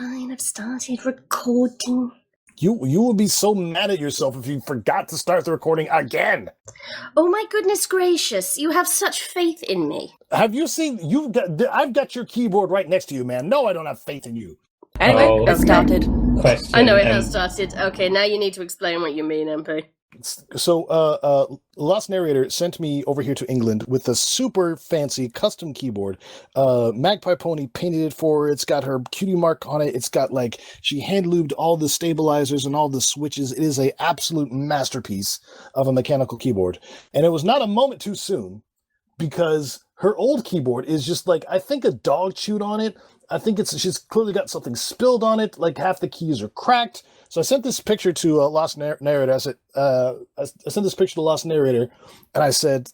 fine. I've started recording. You will be so mad at yourself if you forgot to start the recording again. Oh my goodness gracious! You have such faith in me. Have you seen? I've got your keyboard right next to you, man. No, I don't have faith in you. Anyway, it started. Question. I know it has started. Okay, now you need to explain what you mean, MP. So, Lost Neighrator sent me over here to England with a super fancy custom keyboard. Magpie Pony painted it for her. It's got her cutie mark on it. It's got, like, she hand-lubed all the stabilizers and all the switches. It is a absolute masterpiece of a mechanical keyboard. And it was not a moment too soon, because her old keyboard is just, like, I think a dog chewed on it. I think she's clearly got something spilled on it. Like, half the keys are cracked. So I sent this picture to Lost Neighrator. I sent this picture to Lost Neighrator, and I said,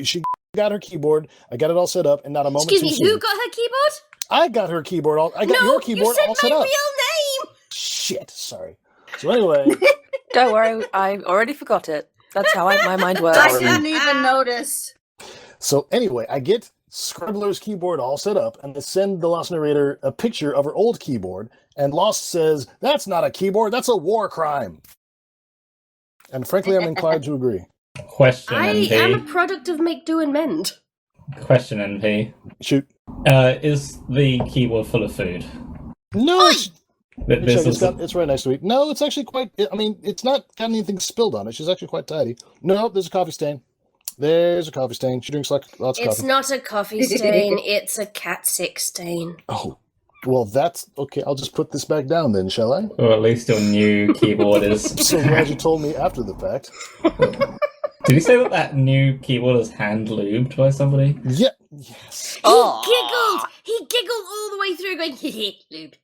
she got her keyboard. I got it all set up, and not a moment. Excuse me, who got her keyboard? I got her keyboard. I got your keyboard all set up. No, you said my real name! Shit, sorry. So anyway. Don't worry, I already forgot it. That's how my mind works. I didn't even notice. So anyway, I get Scribbler's keyboard all set up, and I send the Lost Neighrator a picture of her old keyboard, and Lost says, "That's not a keyboard, that's a war crime." And frankly, I'm inclined to agree. Question, I NP. am a product of make, do, and mend. Question, NP. Shoot. Is the keyboard full of food? No, This it's right next to me. No, it's actually quite, I mean, it's not got anything spilled on it. She's actually quite tidy. No, there's a coffee stain. There's a coffee stain. She drinks lots of coffee. It's not a coffee stain, it's a cat sick stain. Oh, well, that's okay. I'll just put this back down then, shall I? Or at least your new keyboard is. I'm so glad you told me after the fact. Did you say that new keyboard is hand lubed by somebody? Yeah. Yes. He giggled all the way through going, hee lube.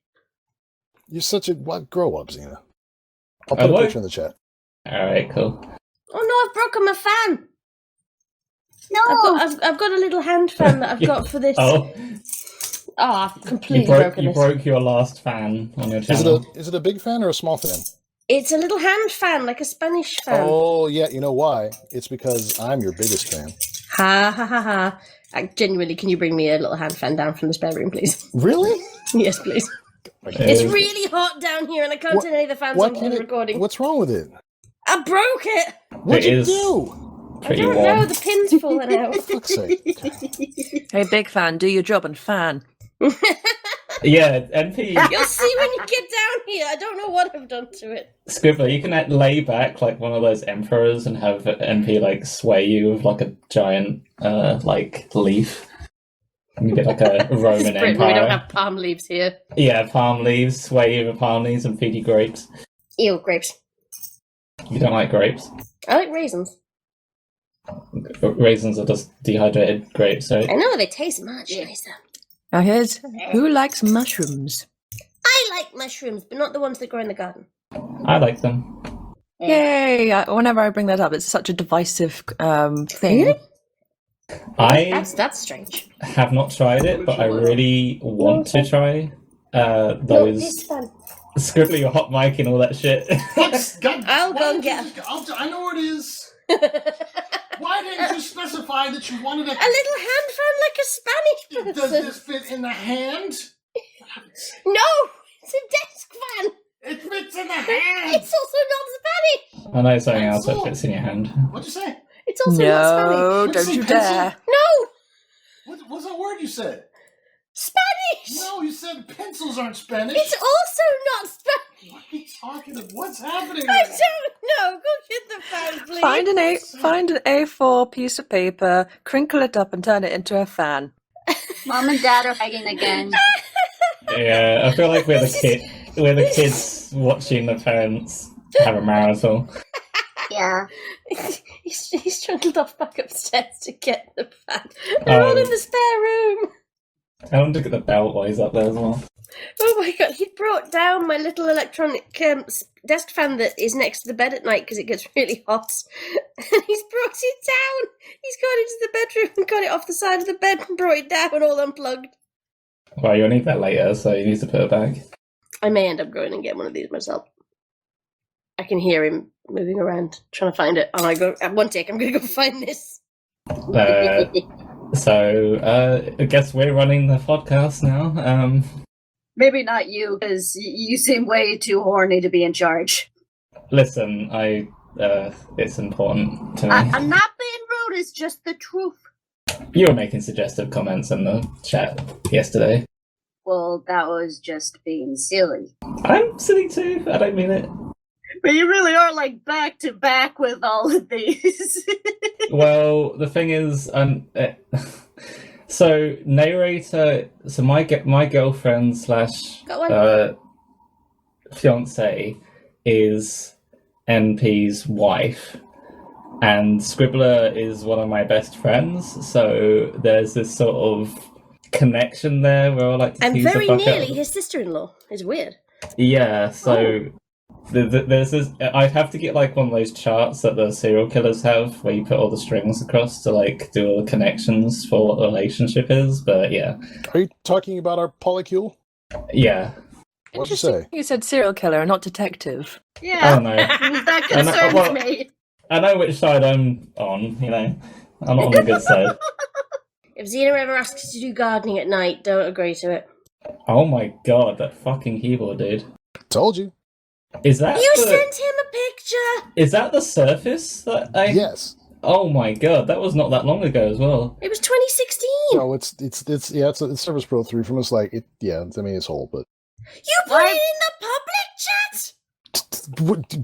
You're such a... grow up, Xena. I'll put a picture in the chat. Alright, cool. Oh no, I've broken my fan. No! I've got a little hand fan that I've got for this. Oh, I've completely broken you it. broke your last fan on your channel. Is it a big fan or a small fan? It's a little hand fan, like a Spanish fan. Oh, yeah, you know why? It's because I'm your biggest fan. Ha ha ha ha. Genuinely, can you bring me a little hand fan down from the spare room, please? Really? Yes, please. It's really hot down here and I can't turn any of the fans on for the recording. What's wrong with it? I broke it! What'd you do? I don't know, the pin's falling out. For fuck's sake. Hey, big fan, do your job and fan. Yeah, NP. You'll see when you get down here. I don't know what I've done to it. Scribbler, you can lay back like one of those emperors and have NP like sway you with like a giant like leaf. You get like a Roman This is Britain, Empire. we don't have palm leaves here. Yeah, palm leaves, sway you with palm leaves and feed you grapes. Ew, grapes. You don't like grapes? I like raisins. Raisins are just dehydrated grapes, right? I know, they taste much nicer. Now here's who likes mushrooms. I like mushrooms, but not the ones that grow in the garden. I like them. Yay! Whenever I bring that up, it's such a divisive thing. Really? I That's strange. have not tried it, but I really want to try No, those. it's fun. Scribbler, your hot mic and all that shit. I'll go and get I know where it is. Why didn't you specify that you wanted a little hand fan like a Spanish person. Does this fit in the hand? No, it's a desk fan. It fits in the hand. It's also not Spanish. I know something else that fits in your hand. What'd you say? It's also not Spanish. No, What'd you don't say, you pencil? dare. No, What's that word you said? Spanish. No, you said pencils aren't Spanish. It's also not Spanish. What are you talking about? What's happening? I don't know. Go get the fan, please. Find an A4 piece of paper, crinkle it up, and turn it into a fan. Mom and Dad are fighting again. Yeah, I feel like we're the kids watching the parents have a marathon. Yeah. He's trundled off back upstairs to get the fan. They're all in the spare room. I want to get the bellboys up there as well. Oh my god, he brought down my little electronic desk fan that is next to the bed at night because it gets really hot. And he's brought it down. He's gone into the bedroom and got it off the side of the bed and brought it down all unplugged. Well, you'll need that later, so you need to put it back. I may end up going and get one of these myself. I can hear him moving around, trying to find it. And I go, at one take, I'm going to go find this. So, I guess we're running the podcast now. Maybe not you, because you seem way too horny to be in charge. Listen, it's important to me. I'm not being rude, it's just the truth. You were making suggestive comments in the chat yesterday. Well, that was just being silly. I'm silly too. I don't mean it. But you really are like back to back with all of these. Well, the thing is, so Neighrator. So my girlfriend slash Got one? fiance is NP's wife, and Scribbler is one of my best friends. So there's this sort of connection there where I like to I'm tease the very fuck nearly out. his sister-in-law. It's weird. Yeah, so there's this. I'd have to get like one of those charts that the serial killers have, where you put all the strings across to like do all the connections for what the relationship is. But yeah, Are you talking about our polycule? yeah. What'd you say? You said serial killer, not detective. I Yeah, don't know. that I know- concerns well- me. I know which side I'm on. You know, I'm not on the good side. If Xena ever asks you to do gardening at night, don't agree to it. Oh my god, that fucking keyboard, dude! Told you. Is that You the, sent him a picture! Is that the Surface that I? Yes. Oh my god, that was not that long ago as well. It was 2016! No, it's Service Pro 3 from us. Like, it's old, but You put it in the public chat!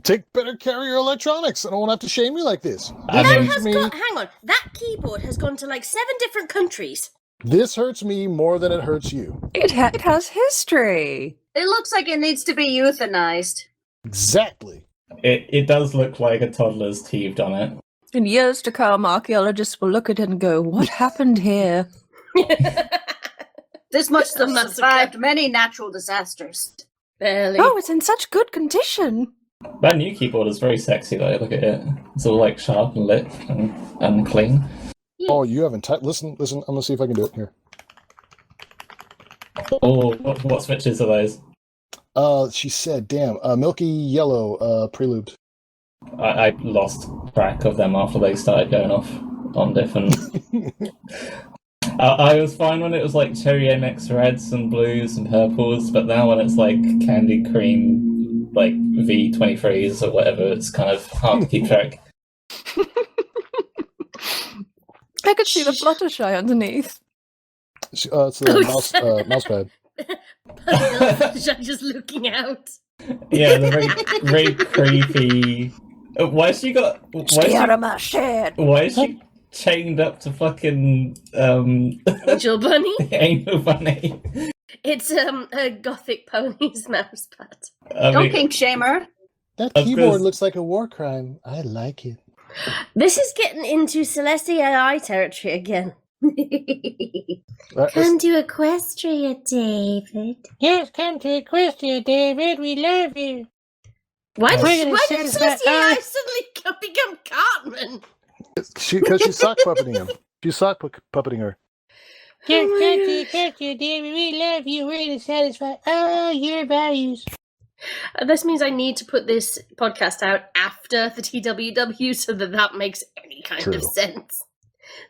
take better care of your electronics. I don't have to shame you like this. I This mean- hurts me. Hang on, that keyboard has gone to like 7 different countries. This hurts me more than it hurts you. It has history. It looks like it needs to be euthanized. Exactly. It does look like a toddler's teethed on it. In years to come, archaeologists will look at it and go, what happened here? This must have Massacre. survived many natural disasters. Barely. Oh, it's in such good condition. That new keyboard is very sexy though, look at it. It's all like sharp and lit and clean. Oh, you haven't listen, I'm gonna see if I can do it here. Oh, what switches are those? She said, damn, milky yellow, prelude. I lost track of them after they started going off on different... I was fine when it was like cherry MX reds and blues and purples, but now when it's like candy cream, like V23s or whatever, it's kind of hard to keep track. I could see the Fluttershy underneath. It's the mouse pad. I'm just looking out. Yeah, the very creepy... Why has she got... Stay out of my shed. Why is she chained up to fucking Angel Bunny. Angel Bunny? It's a gothic pony's mouse pad. I Don't mean, kink shamer. That Of keyboard course. looks like a war crime. I like it. This is getting into Celestia AI territory again. Uh, Come to Equestria, David. Yes, come to Equestria, David. We love you. Why did, We're gonna why did satisfy Celestia AI us. suddenly become Cartman? Because she's sock puppeting him. She's sock puppeting her. Yes, Oh come my to Equestria, David. We love you. We're going to satisfy all your values. This means I need to put this podcast out after the TWW so that makes any kind True. of sense.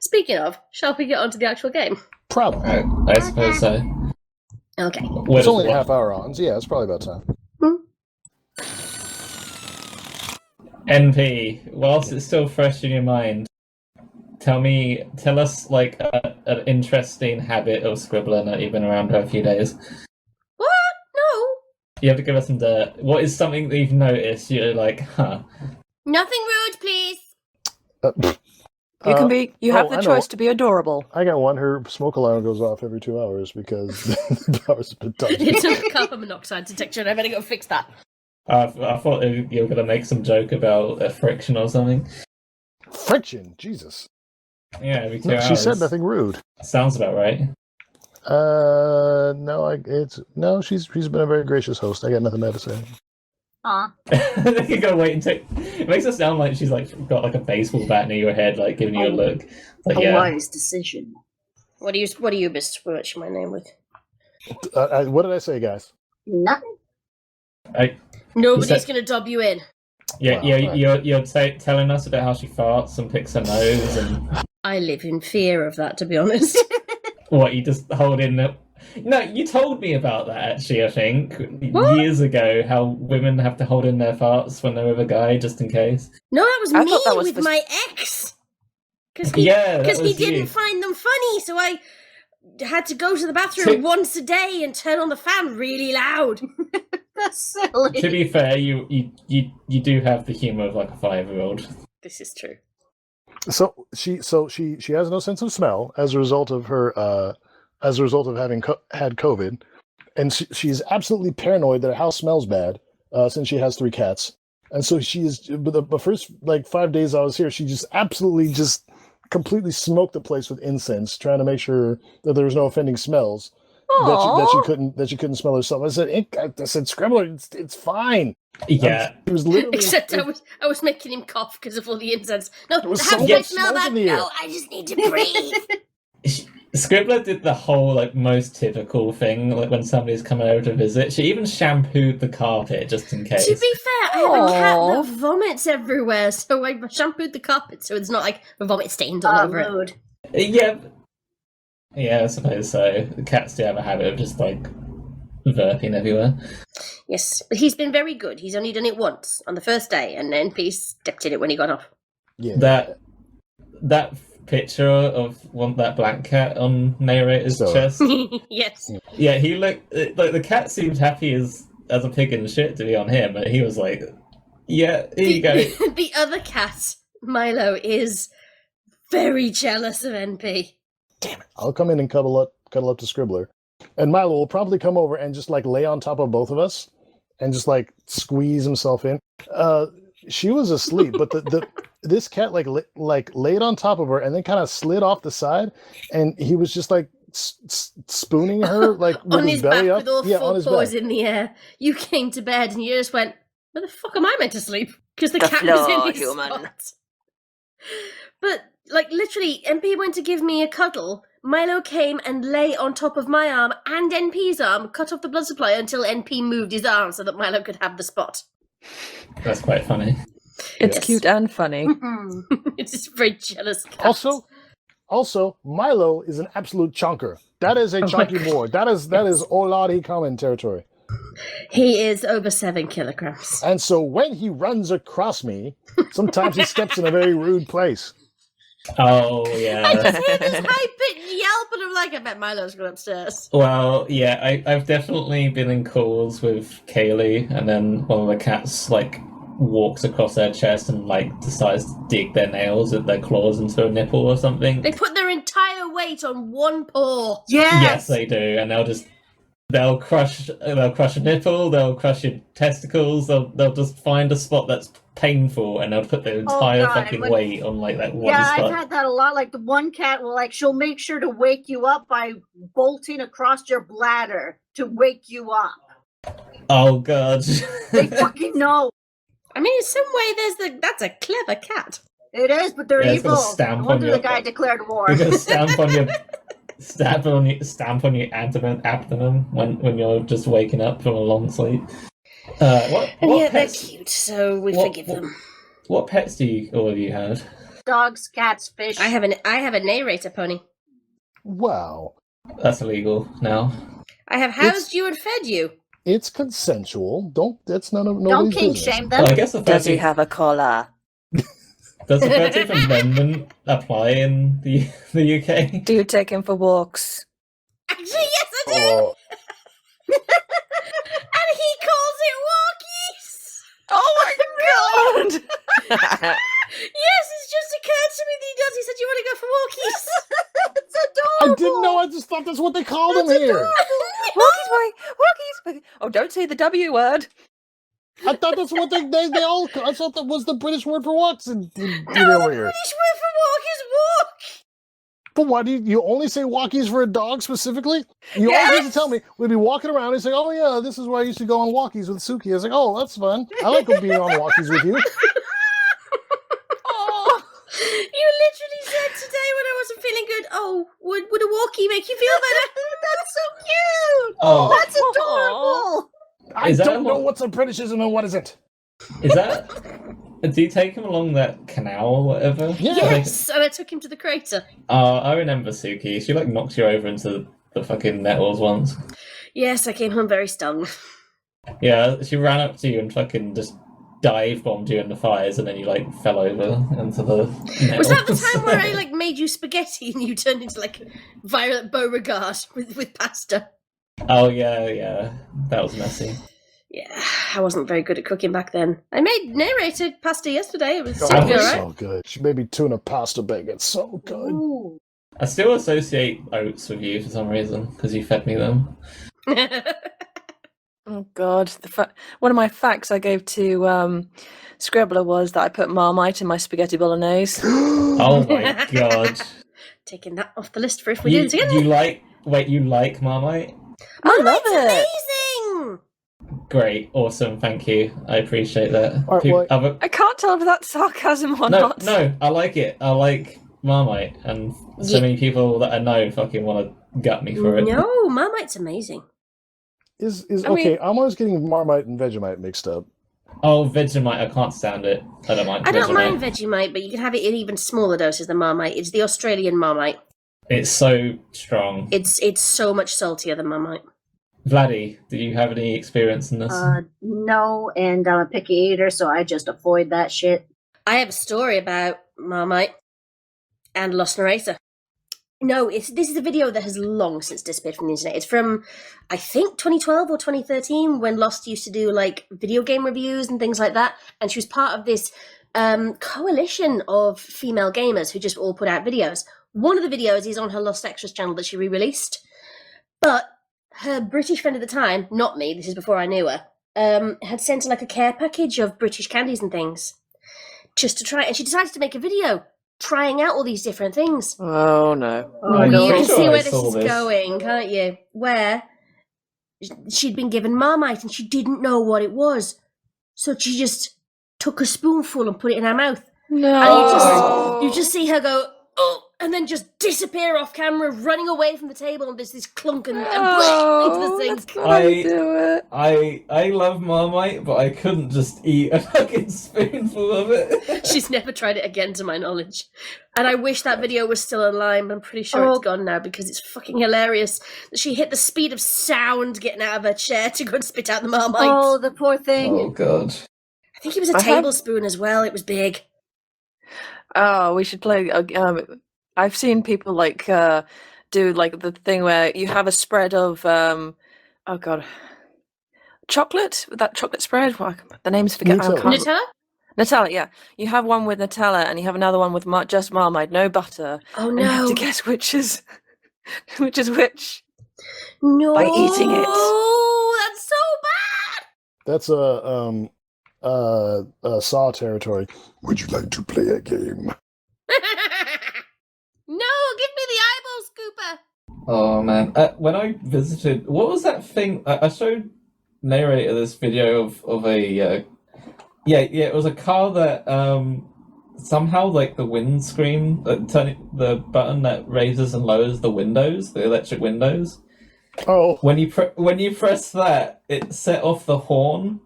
Speaking of, shall we get on to the actual game? Probably. I suppose so. Okay. It's only a half hour on, so yeah, it's probably about time. NP, whilst it's still fresh in your mind, tell us like an interesting habit of Scribbler that you've been around for a few days. What? No. You have to give us some dirt. What is something that you've noticed? You're like, huh? Nothing rude, please. You have I the know. choice to be adorable. I got one. Her smoke alarm goes off every 2 hours because the power's been dodgy. It's a carbon monoxide detector and I better go fix that. I thought you were gonna make some joke about friction or something. Friction, Jesus. Yeah, every 2 No, hours. she said nothing rude. Sounds about right. No, she's been a very gracious host. I got nothing bad to say. Aw. Then you go wait and take. It makes it sound like she's like got like a baseball bat near your head, like giving you a look. Like, A yeah. wise decision. What do you besmirch my name with? What did I say, guys? Nothing. Nobody's Is that- going to dub you in. Yeah, Wow. you're telling us about how she farts and picks her nose, and I live in fear of that, to be honest. what you just hold in No, you told me about that actually, I think, What? years ago, how women have to hold in their farts when they're with a guy, just in case. No, that was I me thought that was with for- my ex. Because Yeah, that he was didn't you. find them funny, so I had to go to the bathroom once a day and turn on the fan really loud. That's silly. To be fair, you do have the humor of like a 5-year-old. This is true. So she has no sense of smell as a result of her as a result of having had COVID, and she's absolutely paranoid that her house smells bad since she has 3 cats. And so she is. But the first like 5 days I was here, she just absolutely just completely smoked the place with incense, trying to make sure that there was no offending smells. That she couldn't smell herself. I said, Scribbler, it's fine. Yeah. It was literally. Except I was making him cough because of all the incense. No, There was how so do I much smell smoke that? in the air. No, I just need to breathe. Scribbler did the whole like most typical thing, like when somebody's coming over to visit. She even shampooed the carpet just in case. To be fair, I have a cat Aw. that vomits everywhere, so I shampooed the carpet so it's not like vomit stains all over it. Rude. Yeah, I suppose so. The cats do have a habit of just like verping everywhere. Yes, but he's been very good. He's only done it once on the first day, and then Peace stepped in it when he got off. Yeah. That picture of that black cat on Neighrator's chest. Yes. Yeah, he looked like the cat seemed happy as a pig in shit to be on him, but he was like, "Yeah, here you go." The other cat, Milo, is very jealous of NP. Damn it! I'll come in and cuddle up to Scribbler, and Milo will probably come over and just like lay on top of both of us, and just like squeeze himself in. She was asleep, but this cat like laid on top of her and then kind of slid off the side, and he was just like spooning her like with On his back belly up, with all on 4 his paws back. in the air. You came to bed and you just went, where the fuck am I meant to sleep? Because the The cat was floor, in his human. spot. But, like, literally, NP went to give me a cuddle. Milo came and lay on top of my arm and NP's arm, cut off the blood supply until NP moved his arm so that Milo could have the spot. That's quite funny. It's Yes. cute and funny. It's just a very jealous cat. Also, Milo is an absolute chunker. That is a chunky boy. That is Oladi common territory. He is over 7 kilograms. And so when he runs across me, sometimes he steps in a very rude place. Oh I yeah. just hear this high-pitched yelp and I'm like, I bet Milo's gone upstairs. Well, yeah, I've definitely been in calls with Kaylee, and then one of the cats like walks across their chest and like decides to dig their nails with their claws into a nipple or something. They put their entire weight on one paw. Yes, they do, and they'll crush a nipple, they'll crush your testicles, they'll just find a spot that's painful and they'll put their entire God, fucking but- weight on like that one Yeah, spot. I've had that a lot. Like the one cat will she'll make sure to wake you up by bolting across your bladder to wake you up. Oh god. They fucking know. I mean, in some way, that's a clever cat. It is, but they're Yeah, it's got evil. a stamp No on wonder your- the guy declared war. You're gonna stamp on your abdomen when you're just waking up from a long sleep. What And yet pets? they're cute, so we forgive them. What pets do all of you have? Dogs, cats, fish. I have a Neighrator pony. Wow. That's illegal now. I have housed you and fed you. It's consensual. That's nobody's Don't kink business. shame Well, I them. guess the Does he 13th have a collar? does the 13th Amendment apply in the UK? Do you take him for walks? Actually, yes, I do. Oh, And he calls it walkies. Oh my god! Yes, it's just occurred to me that he does. He said, "You want to go for walkies?" It's I adorable. didn't know. I just thought that's what they called them here. Walkies, boy! Walkies! Oh, don't say the W word. I thought that's what they all. I thought that was the British word for walks in No, the over here. British word for walk is walk. But why do you only say walkies for a dog specifically? You always used to tell me we'd be walking around and say, "Oh yeah, this is where I used to go on walkies with Suki." I was like, "Oh, that's fun. I like being on walkies with you." Oh, You literally said today when I wasn't feeling good, "Oh, would a walkie make you feel better?" That's so cute. Oh. That's adorable. I Is that don't know what- what's a Britishism and what isn't. Is that? Do you take him along that canal or whatever? Yeah. Yes, and I took him to the crater. I remember Suki. She like knocks you over into the fucking Nettles ones. Yes, I came home very stung. Yeah, she ran up to you and fucking just dive bombed you in the fires, and then you like fell over into the Nettles. Was that the time where I like made you spaghetti and you turned into like Violet Beauregard with pasta? Oh yeah, that was messy. Yeah, I wasn't very good at cooking back then. I made Neighrator pasta yesterday. It was Oh, alright. so good. She made me tuna pasta bake. It's so good. Ooh. I still associate oats with you for some reason because you fed me them. Oh God! One of my facts I gave to Scribbler was that I put Marmite in my spaghetti bolognese. Oh my god! Taking that off the list for if we do it again. You like Marmite? I love Marmite's it. amazing! Great, awesome, thank you. I appreciate that. All right, I can't tell if that's sarcasm or No, not. no, I like it. I like Marmite, and so many people that I know fucking want to gut me for it. No, Marmite's amazing. Okay, I'm always getting Marmite and Vegemite mixed up. Oh, Vegemite, I can't stand it. I don't mind I don't Vegemite. mind Vegemite, but you can have it in even smaller doses than Marmite. It's the Australian Marmite. It's so strong. It's so much saltier than Marmite. Vladdy, do you have any experience in this? No, and I'm a picky eater, so I just avoid that shit. I have a story about Marmite and Lost Neighrator. No, this is a video that has long since disappeared from the internet. It's from, I think, 2012 or 2013, when Lost used to do like video game reviews and things like that. And she was part of this coalition of female gamers who just all put out videos. One of the videos is on her Lost Extras channel that she re-released. But her British friend at the time, not me, this is before I knew her, had sent her like a care package of British candies and things just to try. And she decided to make a video trying out all these different things. Oh no! Oh, You no. can see I where this saw is going, can't you? Where she'd been given Marmite and she didn't know what it was. So she just took a spoonful and put it in her mouth. No! And you just see her go, oh, and then just disappear off camera, running away from the table, and there's this clunk and into the That's sink. not how you do it. I love Marmite, but I couldn't just eat a fucking spoonful of it. She's never tried it again, to my knowledge. And I wish that video was still online, but I'm pretty sure it's gone now because it's fucking hilarious that she hit the speed of sound getting out of her chair to go and spit out the Marmite. Oh, the poor thing. Oh god. I think it was a tablespoon as well. It was big. Oh, we should play. I've seen people like do like the thing where you have a spread of oh god, chocolate with that chocolate spread. Well, the name's forget. Nutella? Nutella, yeah. You have one with Nutella, and you have another one with just Marmite, no butter. Oh And you have no! to guess which is which is which. No! by eating it. Oh, that's so bad. That's Saw territory. Would you like to play a game? No, give me the eyeball scooper. Oh man. When I visited, what was that thing? I showed Neighrator this video of a it was a car that somehow like the windscreen, turning the button that raises and lowers the windows, the electric windows. Oh, When you press that, it set off the horn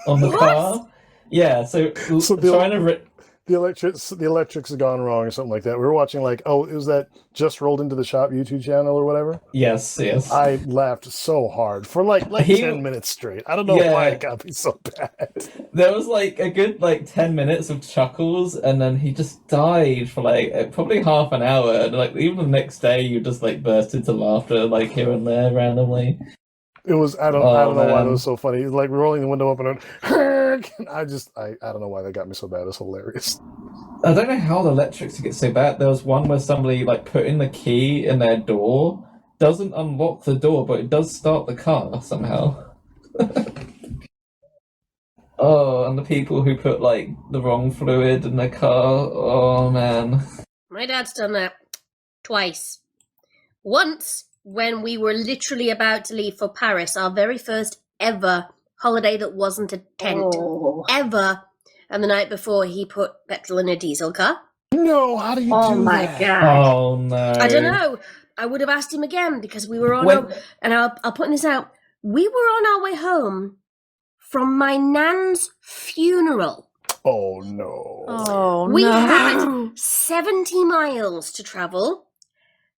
on the What? car. Yeah, so trying to the electrics have gone wrong or something like that. We were watching it was that Just Rolled Into the Shop YouTube channel or whatever? yes. I laughed so hard for like 10 minutes straight. I don't know why it got me so bad. There was like a good 10 minutes of chuckles, and then he just died for probably half an hour. And even the next day, you just burst into laughter here and there randomly. It was I don't know why it man. was so funny. It was like rolling the window up and I don't know why that got me so bad. It's hilarious. I don't know how the electrics get so bad. There was one where somebody put in the key in their door, doesn't unlock the door, but it does start the car somehow. Oh, and the people who put the wrong fluid in their car. Oh man. My dad's done that twice. Once, when we were literally about to leave for Paris, our very first ever holiday that wasn't a tent. Oh. Ever. And the night before, he put petrol in a diesel car. No, how do you do that? Oh my god. Oh no. I don't know. I would have asked him again because we were on and I'll point this out. We were on our way home from my nan's funeral. Oh no. Oh We no! had 70 miles to travel,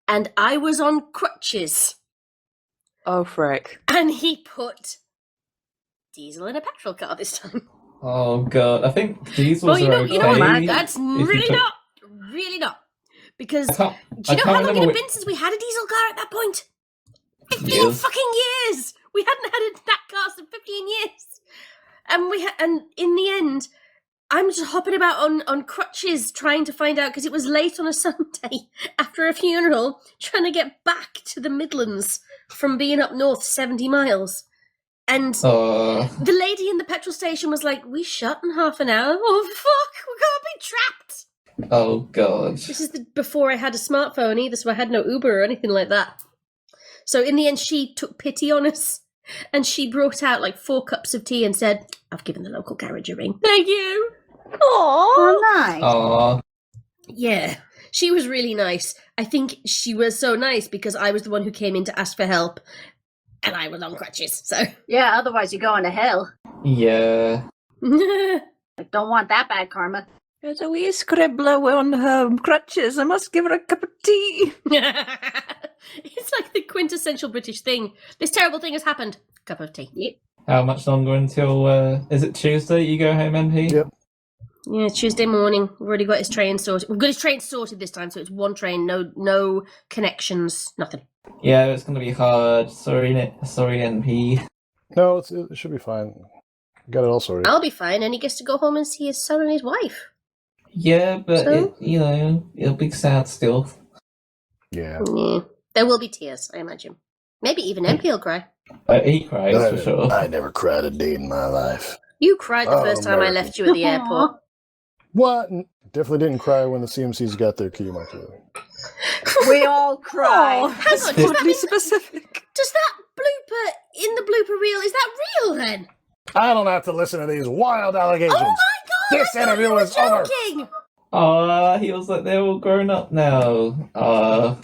and I was on crutches. Oh, frick. And he put Diesel in a petrol car this time. Oh god, I think diesels Well, you know, are you know what, okay. man? That's if you really took- not. Because I can't, do you know I how can't long it remember had been since we had a diesel car at that point? 15 Years. fucking years! We hadn't had that car for 15 years. And in the end, I'm just hopping about on crutches trying to find out, because it was late on a Sunday after a funeral, trying to get back to the Midlands from being up north 70 miles. And the lady in the petrol station was like, "We shut in half an hour." Oh, fuck, we're going to be trapped. Oh god. This is before I had a smartphone either, so I had no Uber or anything like that. So in the end, she took pity on us, and she brought out like 4 cups of tea and said, "I've given the local garage a ring. Thank you." Aww. Oh, nice. Aw. Yeah, she was really nice. I think she was so nice because I was the one who came in to ask for help, and I was on crutches, so... Yeah, otherwise you're going to hell. Yeah. Like, don't want that bad karma. There's a wee Scribbler on her crutches. I must give her a cup of tea. It's like the quintessential British thing. This terrible thing has happened. Cup of tea. Yep. How much longer until, is it Tuesday you go home, MP? Yep. Yeah, Tuesday morning. We've already got his train sorted. We've got his train sorted this time, so it's one train, no connections, nothing. Yeah, it's gonna be hard. Sorry, NP. No, it should be fine. Got it all sorted. I'll be fine, and he gets to go home and see his son and his wife. Yeah, but So? it'll be sad still. Yeah. Yeah. There will be tears, I imagine. Maybe even MP will cry. He cries for sure. I never cried a day in my life. You cried the Oh, first time I American. left you at the airport. What? Definitely didn't cry when the CMCs got their key mark. We all cry. Hang on, does that, Oddly mean, specific. does that blooper in the blooper reel, is that real then? I don't have to listen to these wild allegations. Oh my god! This I thought interview you were is over. joking. He was like, they're all grown up now. Aw.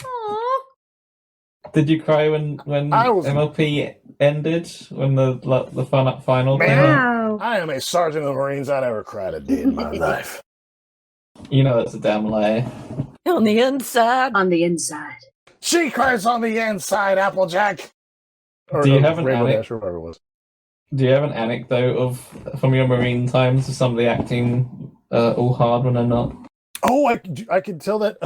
Did you cry when I was- MLP ended? When the final came out? Wow. I am a sergeant of the Marines. I never cried a day in my life. You know that's a damn lie. On the inside. On the inside. She cries on the inside, Applejack. Or, Do you have an Rainbow anec- Dash or whatever it was. Do you have an anecdote from your Marine times of some of the acting all hard when they're not? Oh, I could tell that.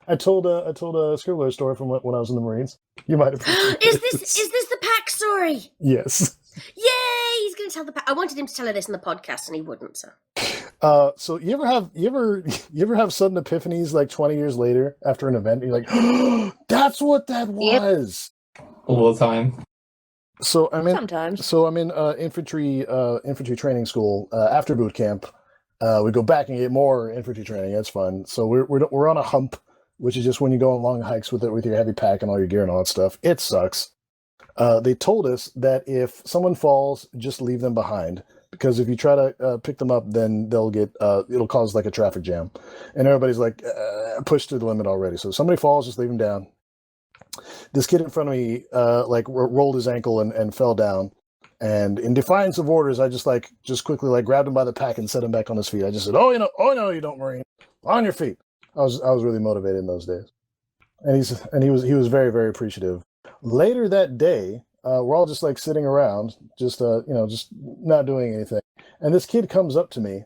I told a Scribbler story from when I was in the Marines. You might appreciate Is this the pack story? Yes. Yay! He's going to tell the pack. I wanted him to tell her this in the podcast, and he wouldn't. So So you ever have sudden epiphanies like 20 years later after an event? You're like, oh, that's what that Yep. was. All the time. So Sometimes. I'm in infantry training school after boot camp. We go back and get more infantry training. That's fun. So we're on a hump, which is just when you go on long hikes with your heavy pack and all your gear and all that stuff. It sucks. They told us that if someone falls, just leave them behind, because if you try to pick them up, then they'll get it'll cause like a traffic jam, and everybody's like pushed to the limit already. So if somebody falls, just leave them down. This kid in front of me rolled his ankle and fell down, and in defiance of orders, I just quickly grabbed him by the pack and set him back on his feet. I just said, "Oh no, you don't, Marine, on your feet." I was really motivated in those days, and he was very, very appreciative. Later that day, we're all just sitting around, just not doing anything, and this kid comes up to me,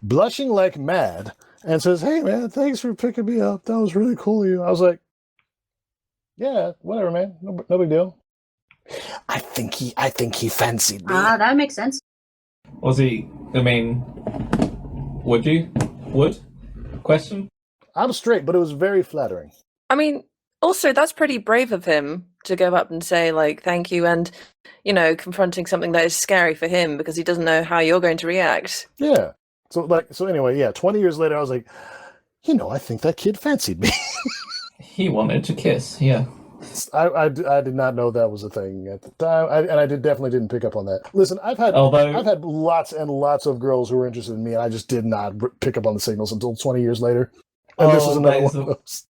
blushing like mad, and says, "Hey man, thanks for picking me up. That was really cool of you." I was like, "Yeah, whatever, man. No big deal." I think he fancied me. Ah, that makes sense. Was he? I mean, would you? Would? Question? I'm straight, but it was very flattering. I mean, also, that's pretty brave of him to go up and say, thank you, and, confronting something that is scary for him because he doesn't know how you're going to react. Yeah. So anyway, yeah, 20 years later, I was like, I think that kid fancied me. He wanted to kiss, yeah. I did not know that was a thing at the time, and I definitely didn't pick up on that. Listen, I've had lots and lots of girls who were interested in me, and I just did not pick up on the signals until 20 years later. And this is another one of those.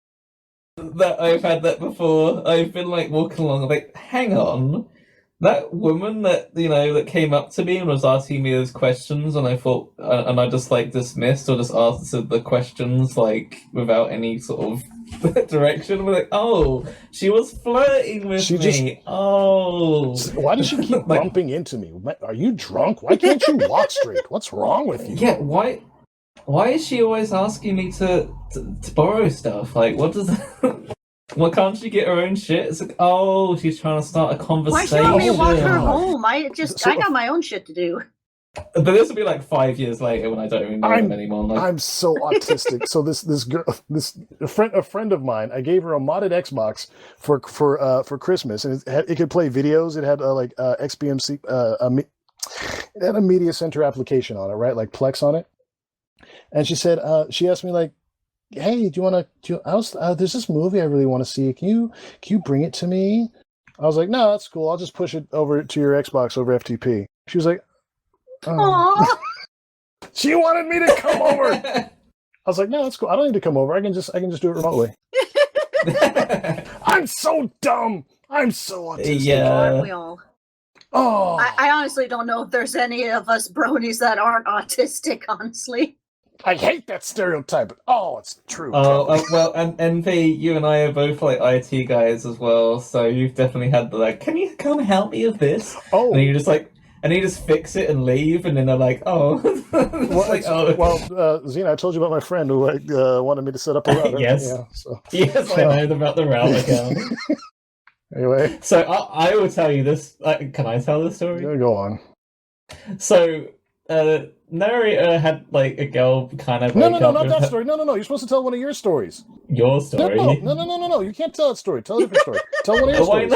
That I've had that before. I've been walking along, hang on, that woman that that came up to me and was asking me those questions, and I thought, and I just like dismissed or just answered the questions like without any sort of direction. We're like, oh, she was flirting with me. Oh, why does she keep bumping into me? Are you drunk? Why can't you walk straight? What's wrong with you? Yeah, why is she always asking me to borrow stuff? Like, what does why can't she get her own shit? It's like, oh, she's trying to start a conversation. Why should you want me to walk her home? I got my own shit to do. But this will be like 5 years later when I don't even know him anymore. Like... I'm so autistic. So this girl, a friend of mine, I gave her a modded Xbox for Christmas, and it could play videos. It had XBMC, it had a media center application on it, right? Like Plex on it. And she said, she asked me like, hey, do you want to? There's this movie I really want to see. Can you bring it to me? I was like, no, that's cool. I'll just push it over to your Xbox over FTP. She was like, she wanted me to come over. I was like, no, that's cool. I don't need to come over. I can just do it remotely. I'm so dumb. I'm so autistic. Yeah. Aren't we all? Oh, I honestly don't know if there's any of us bronies that aren't autistic. Honestly. I hate that stereotype. Oh, it's true. Well, and NP, you and I are both like IT guys as well, so you've definitely had the like, can you come help me with this? Oh, and you just like, and you just fix it and leave, and then they're like, oh. Xena, I told you about my friend who wanted me to set up a router. Yes. Yeah, so. Yes, I know about the router account. Anyway. So I will tell you this. Can I tell the story? Yeah, go on. So, Neighrator had like a girl kind of. No, not that story. No. You're supposed to tell one of your stories. Your story? No. You can't tell that story. Tell a different story. Tell one of your stories.